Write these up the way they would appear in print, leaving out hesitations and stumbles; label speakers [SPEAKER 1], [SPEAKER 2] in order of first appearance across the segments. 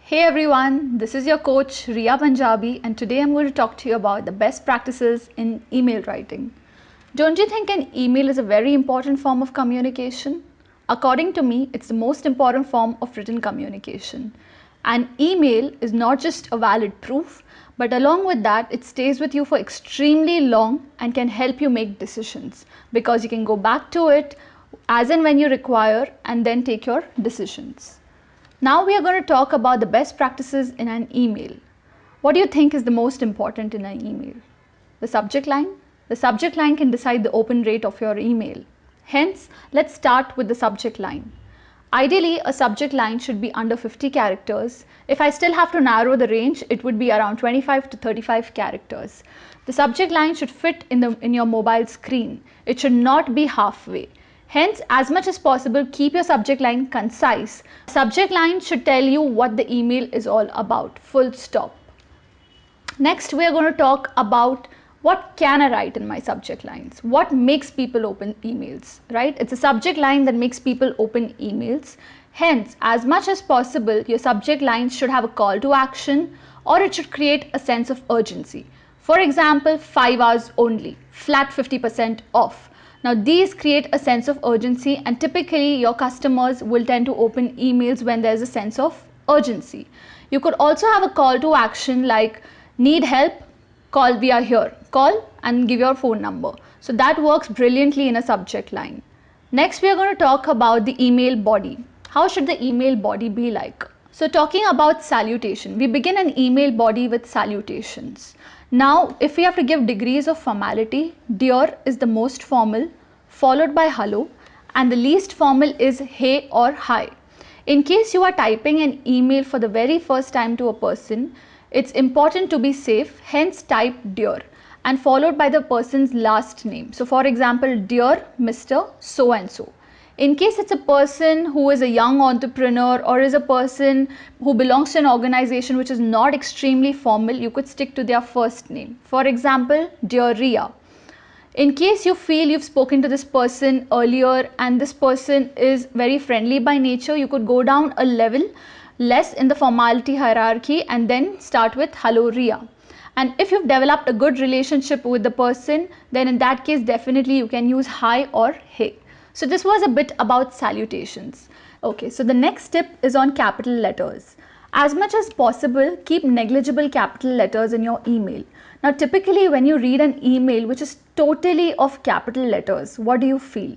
[SPEAKER 1] Hey everyone, this is your coach Rhea Punjabi, and today I'm going to talk to you about the best practices in email writing. Don't you think an email is a very important form of communication? According to me, it's the most important form of written communication. An email is not just a valid proof, but along with that, it stays with you for extremely long and can help you make decisions because you can go back to it as and when you require and then take your decisions. Now we are going to talk about the best practices in an email. What do you think is the most important in an email? The subject line? The subject line can decide the open rate of your email. Hence, let's start with the subject line. Ideally, a subject line should be under 50 characters. If I still have to narrow the range, it would be around 25 to 35 characters. The subject line should fit in your mobile screen. It should not be halfway. Hence, as much as possible, keep your subject line concise. Subject line should tell you what the email is all about, full stop. Next, we are going to talk about what can I write in my subject lines? What makes people open emails, right? It's a subject line that makes people open emails. Hence, as much as possible, your subject line should have a call to action or it should create a sense of urgency. For example, 5 hours only, flat 50% off. Now these create a sense of urgency, and typically your customers will tend to open emails when there's a sense of urgency. You could also have a call to action like need help, call, we are here, call and give your phone number. So that works brilliantly in a subject line. Next we are going to talk about the email body. How should the email body be like? So talking about salutation, we begin an email body with salutations. Now, if we have to give degrees of formality, dear is the most formal, followed by hello, and the least formal is hey or hi. In case you are typing an email for the very first time to a person, it's important to be safe, hence type dear and followed by the person's last name. So for example, dear Mr. So and so. In case it's a person who is a young entrepreneur or is a person who belongs to an organization which is not extremely formal, you could stick to their first name. For example, dear Rhea. In case you feel you've spoken to this person earlier and this person is very friendly by nature, you could go down a level less in the formality hierarchy and then start with hello Rhea. And if you've developed a good relationship with the person, then in that case definitely you can use hi or hey. So this was a bit about salutations. Okay, so the next tip is on capital letters. As much as possible, keep negligible capital letters in your email. Now typically when you read an email which is totally of capital letters, what do you feel?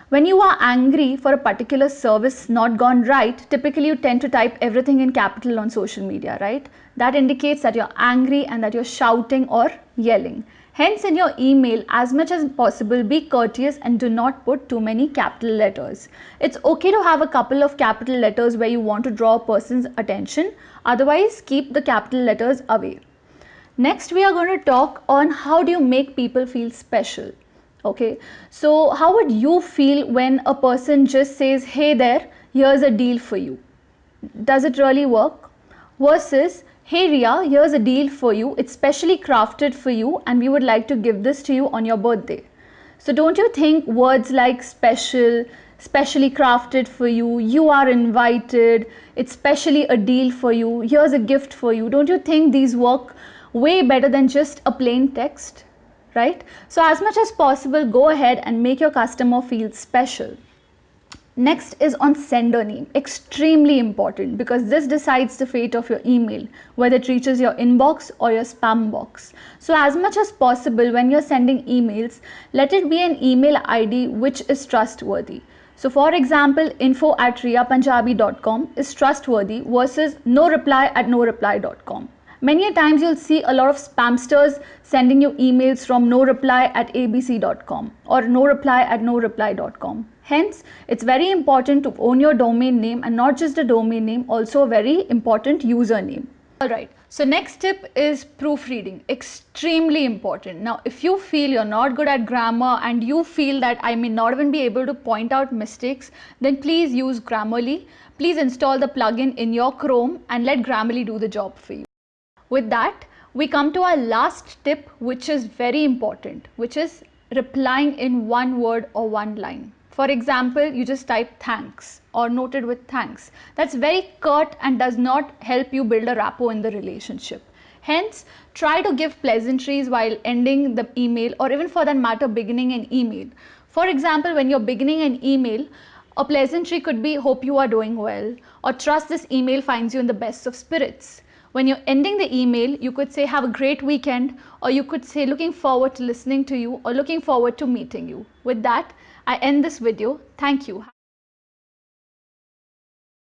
[SPEAKER 1] When you are angry for a particular service not gone right, typically you tend to type everything in capital on social media, right? That indicates that you're angry and that you're shouting or yelling. Hence, in your email, as much as possible, be courteous and do not put too many capital letters. It's okay to have a couple of capital letters where you want to draw a person's attention. Otherwise, keep the capital letters away. Next, we are going to talk on how do you make people feel special. Okay, so how would you feel when a person just says, hey there, here's a deal for you? Does it really work? Versus, hey Rhea, here's a deal for you. It's specially crafted for you and we would like to give this to you on your birthday. So don't you think words like special, specially crafted for you, you are invited, it's specially a deal for you, here's a gift for you. Don't you think these work way better than just a plain text, right? So as much as possible, go ahead and make your customer feel special. Next is on sender name, extremely important because this decides the fate of your email, whether it reaches your inbox or your spam box. So as much as possible when you're sending emails, let it be an email ID which is trustworthy. So for example, info@rheapunjabi.com is trustworthy versus no reply at noreply.com. Many a times you'll see a lot of spamsters sending you emails from noreply@abc.com or noreply@noreply.com. Hence, it's very important to own your domain name, and not just a domain name, also a very important username. Alright, so next tip is proofreading, extremely important. Now, if you feel you're not good at grammar and you feel that I may not even be able to point out mistakes, then please use Grammarly. Please install the plugin in your Chrome and let Grammarly do the job for you. With that, we come to our last tip, which is very important, which is replying in one word or one line. For example, you just type thanks or noted with thanks. That's very curt and does not help you build a rapport in the relationship. Hence, try to give pleasantries while ending the email, or even for that matter, beginning an email. For example, when you're beginning an email, a pleasantry could be hope you are doing well, or trust this email finds you in the best of spirits. When you're ending the email, you could say have a great weekend, or you could say looking forward to listening to you, or looking forward to meeting you. With that, I end this video. Thank you.